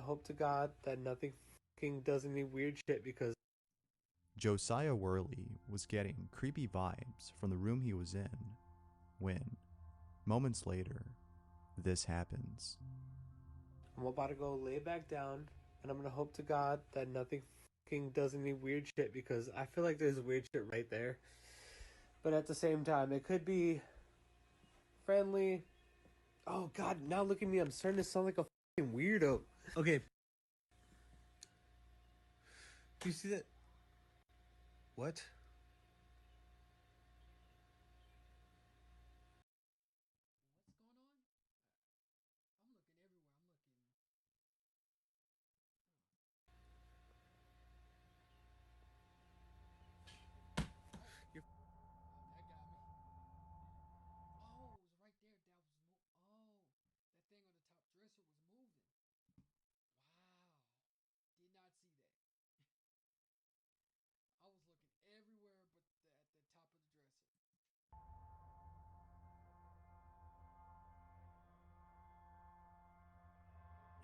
hope to God that nothing fucking does any weird shit because Josiah Worley was getting creepy vibes from the room he was in when, moments later, this happens. I'm about to go lay back down and I'm gonna hope to God that nothing fucking does any weird shit because I feel like there's weird shit right there. But at the same time, it could be friendly. Oh God, now look at me. I'm starting to sound like a fucking weirdo. Okay. Do you see that? What? You're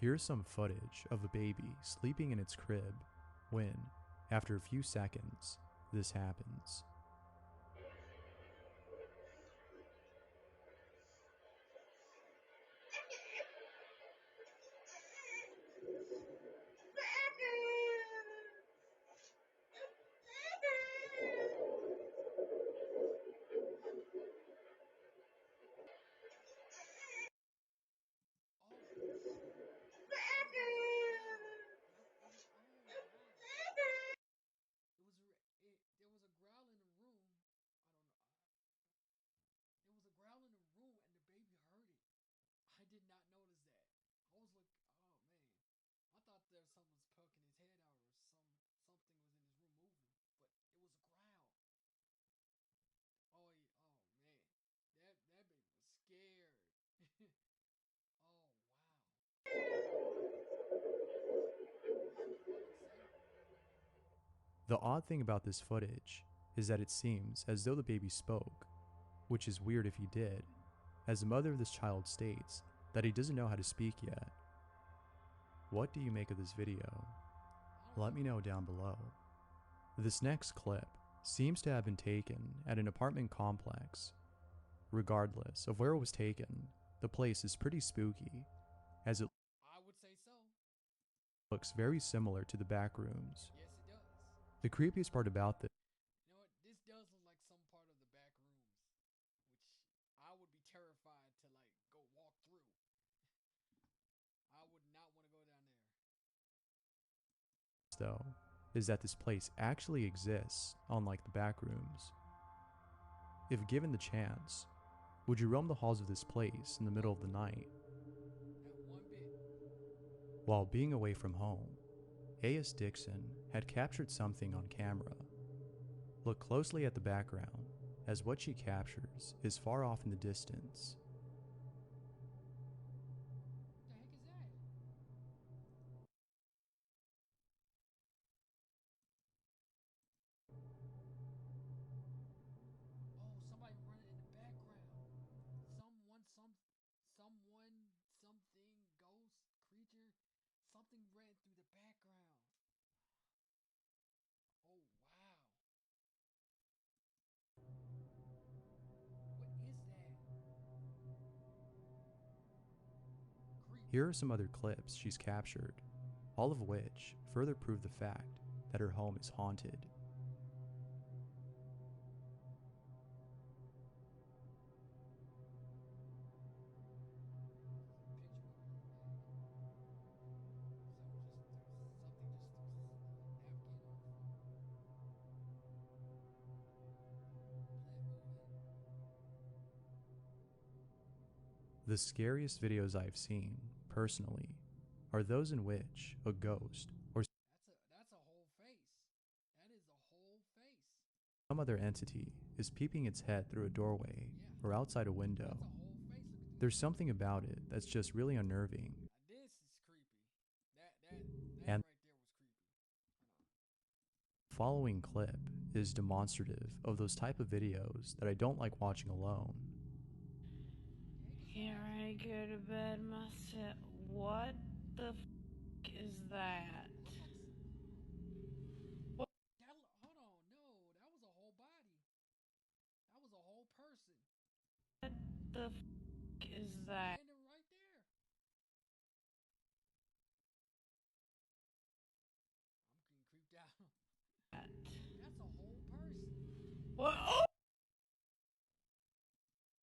Here's some footage of a baby sleeping in its crib when, after a few seconds, this happens. The odd thing about this footage is that it seems as though the baby spoke, which is weird if he did, as the mother of this child states that he doesn't know how to speak yet. What do you make of this video? Let me know down below. This next clip seems to have been taken at an apartment complex. Regardless of where it was taken, the place is pretty spooky, as it looks very similar to the back rooms. The creepiest part about this though, is that this place actually exists, unlike the back rooms. If given the chance, would you roam the halls of this place in the middle of the night? While being away from home, A.S. Dixon had captured something on camera. Look closely at the background, as what she captures is far off in the distance. Here are some other clips she's captured, all of which further prove the fact that her home is haunted. The scariest videos I've seen, personally, are those in which a ghost or some other entity is peeping its head through a doorway or outside a window. There's something about it that's just really unnerving. And the following clip is demonstrative of those type of videos that I don't like watching alone. Can't really go to bed myself. What the f is that? What? Hold on, no, that was a whole body. That was a whole person. What the f is that? Standing right there. I'm getting creeped out. That's a whole person. What? Oh!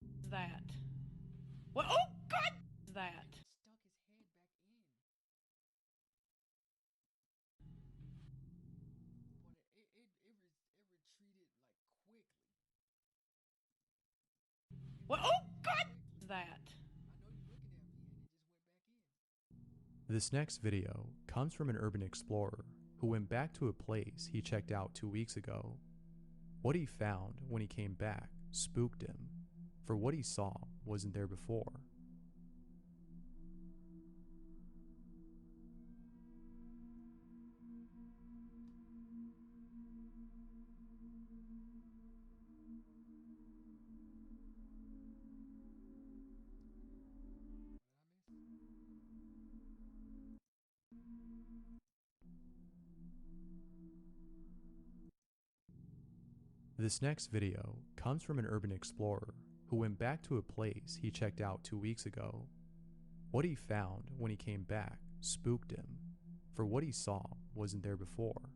Is that? What? Oh God! Is that? Stuck his head back in. But it retreated like quickly. What? Oh God! Is that? I know you're looking at me, and it just went back in. This next video comes from an urban explorer who went back to a place he checked out 2 weeks ago. What he found when he came back spooked him, for what he saw wasn't there before. This next video comes from an urban explorer who went back to a place he checked out 2 weeks ago. What he found when he came back spooked him, for what he saw wasn't there before.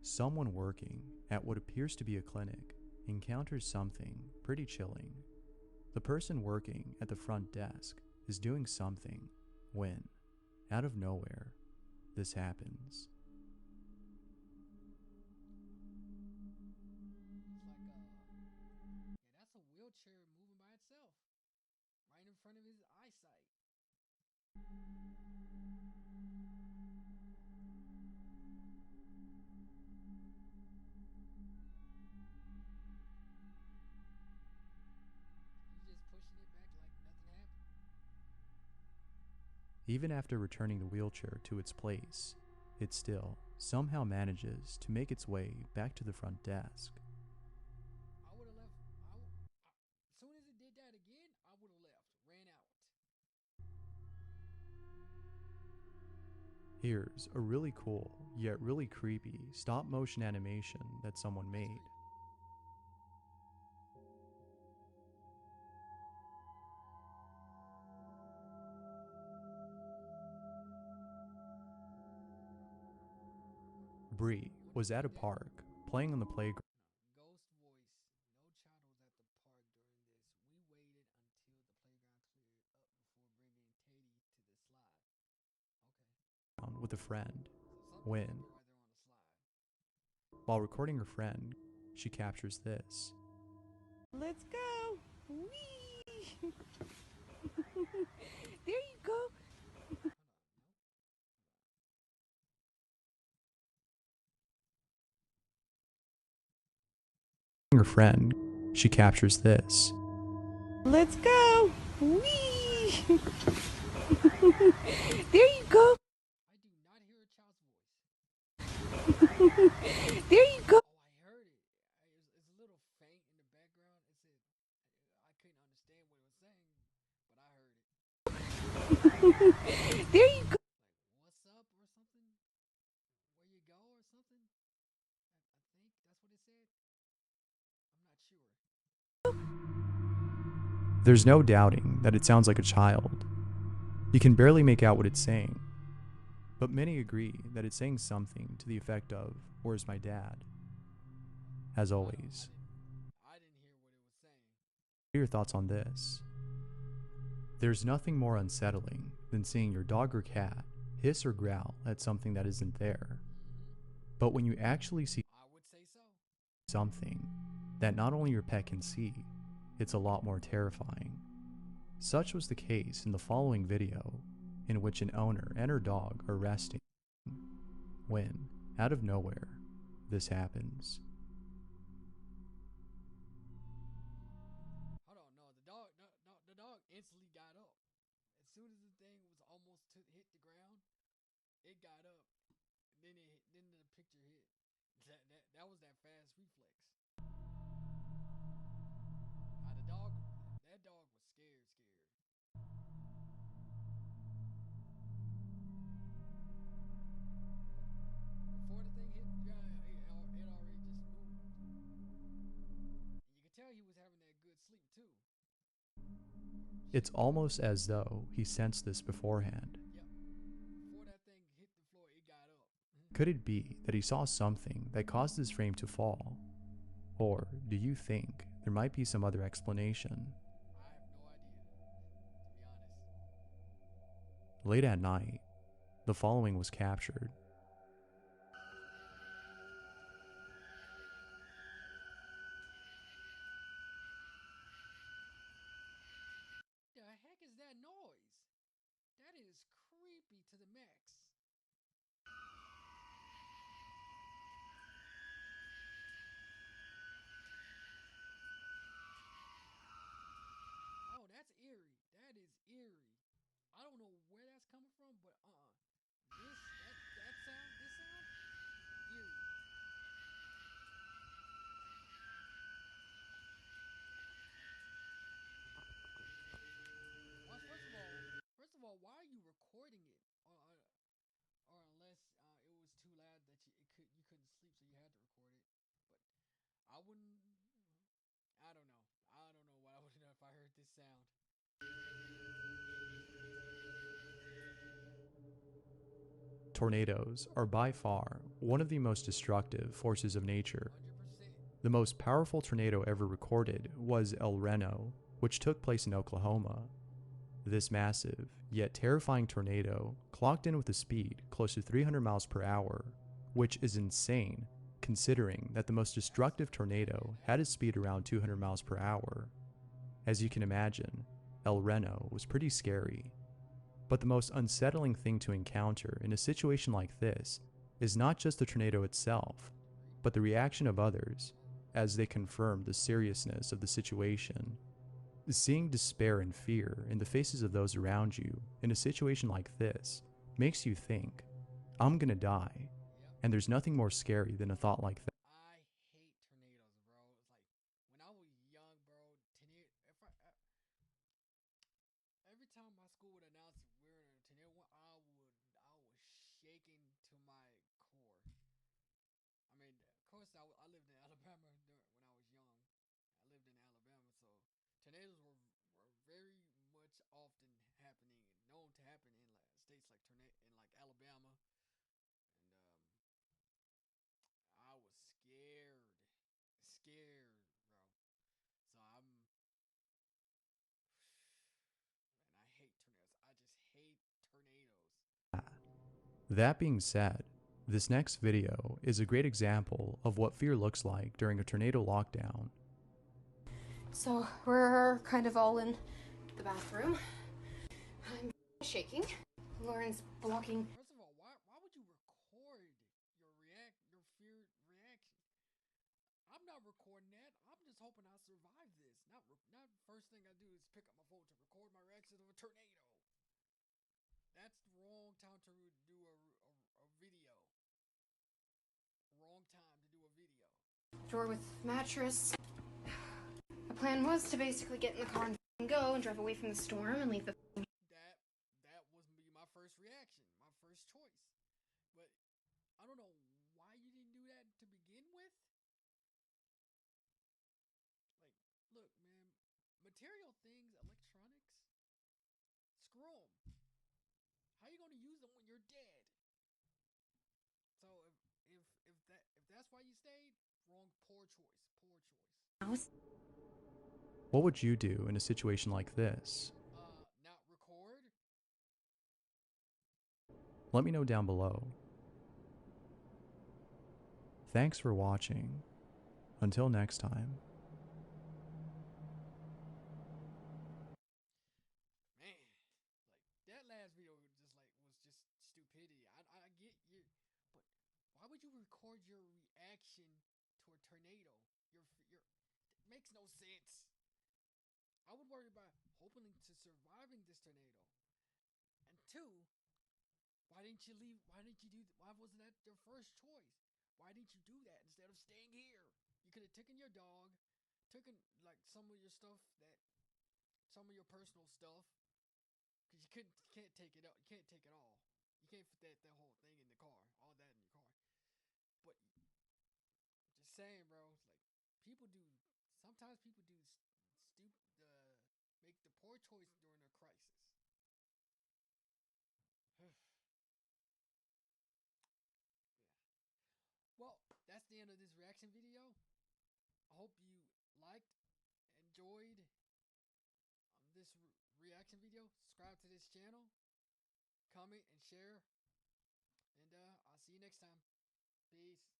Someone working at what appears to be a clinic encounters something pretty chilling. The person working at the front desk is doing something when, out of nowhere, this happens. That's a wheelchair moving by itself, right in front of his eyesight. He's just pushing it back like nothing happened. Even after returning the wheelchair to its place, it still somehow manages to make its way back to the front desk. I would have left. As soon as it did that again, I would have left, ran out. Here's a really cool, yet really creepy stop-motion animation that someone made. Bree was at a park, playing on the playground. Ghost voice. No child was at the park during this. We waited until the playground cleared up before bringing Katie to the slide. Okay. With a friend, So when, right there on the slide. while recording her friend, she captures this. Let's go! Whee! There you go! Her friend, she captures this. Let's go! Whee! There you go! I do not hear a child's voice. There you go! Oh, I heard it. It's a little faint in the background. I couldn't understand what it was saying, but I heard it. There you go! Like, what's up or something? Where you go or something? I think that's what it said. I'm not sure. There's no doubting that it sounds like a child. You can barely make out what it's saying, but many agree that it's saying something to the effect of, "Where's my dad?" As always, I didn't hear what it was saying. what are your thoughts on this? There's nothing more unsettling than seeing your dog or cat hiss or growl at something that isn't there. But when you actually see I would say so. something that not only your pet can see, it's a lot more terrifying. Such was the case in the following video, in which an owner and her dog are resting when, out of nowhere, this happens. Hold on, no, the dog instantly got up. As soon as the thing was almost to hit the ground, it got up. Then the picture hit. That was that fast reflex. That dog was scared. Before the thing hit the ground, it already just moved. And you could tell he was having that good sleep too. It's almost as though he sensed this beforehand. Yep. Before that thing hit the floor, it got up. Could it be that he saw something that caused his frame to fall? Or do you think there might be some other explanation? I have no idea, to be honest. Late at night, the following was captured. The heck is that noise? That is creepy to the max. Oh, that's eerie. That is eerie. I don't know where that's coming from, but this sound, eerie. Well, first of all, why are you recording it? Or unless it was too loud that you couldn't sleep, so you had to record it. But I wouldn't. I don't know. I don't know what I would have done if I heard this sound. Tornadoes are by far one of the most destructive forces of nature. 100%. The most powerful tornado ever recorded was El Reno, which took place in Oklahoma. This massive, yet terrifying tornado clocked in with a speed close to 300 miles per hour, which is insane considering that the most destructive tornado had a speed around 200 miles per hour. As you can imagine, El Reno was pretty scary. But the most unsettling thing to encounter in a situation like this is not just the tornado itself, but the reaction of others as they confirm the seriousness of the situation. Seeing despair and fear in the faces of those around you in a situation like this makes you think, I'm gonna die, Yep. and there's nothing more scary than a thought like that. I hate tornadoes, bro. It's like when I was young, bro. Every time my school would announce we're in a tornado, I was shaking to my core. I mean, of course, I lived in Alabama when I was young. I lived in Alabama, so tornadoes were very much often happening, known to happen in like states like Alabama, and I was scared, bro. So and I hate tornadoes. I just hate tornadoes. That being said, this next video is a great example of what fear looks like during a tornado lockdown. So we're kind of all in the bathroom. I'm shaking. Lauren's blocking. First of all, why would you record your fear reaction? I'm not recording that. I'm just hoping I survive this. Not first thing I do is pick up my phone to record my reaction of a tornado. That's the wrong time to do a video. Wrong time to do a video. Door with mattress. The plan was to basically get in the car and go and drive away from the storm and leave the. That was my first reaction, my first choice. But I don't know why you didn't do that to begin with. Like, look, man, material things, electronics, screw them. How you gonna use them when you're dead? So if that's why you stayed, poor choice. What would you do in a situation like this? Now Let me know down below. Thanks for watching. Until next time. Man, like that last video was just stupidity. I get you, but why would you record your reaction to a tornado? Your it makes no sense. I would worry about hoping to surviving this tornado. And two, why didn't you leave? Why wasn't that your first choice? Why didn't you do that instead of staying here? You could have taken your dog, taken like some of your stuff some of your personal stuff, because you can't take it out. You can't take it all. You can't fit that whole thing in the car, all that in your car. But just saying, bro, it's like sometimes people do make the poor choice during a crisis. Yeah. Well, that's the end of this reaction video. I hope you liked, enjoyed this reaction video. Subscribe to this channel, comment and share, and I'll see you next time. Peace.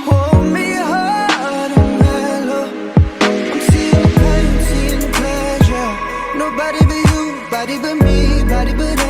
Hold me hard and mellow. I'm seeing pain, seeing pleasure. Nobody but you, body but me, body but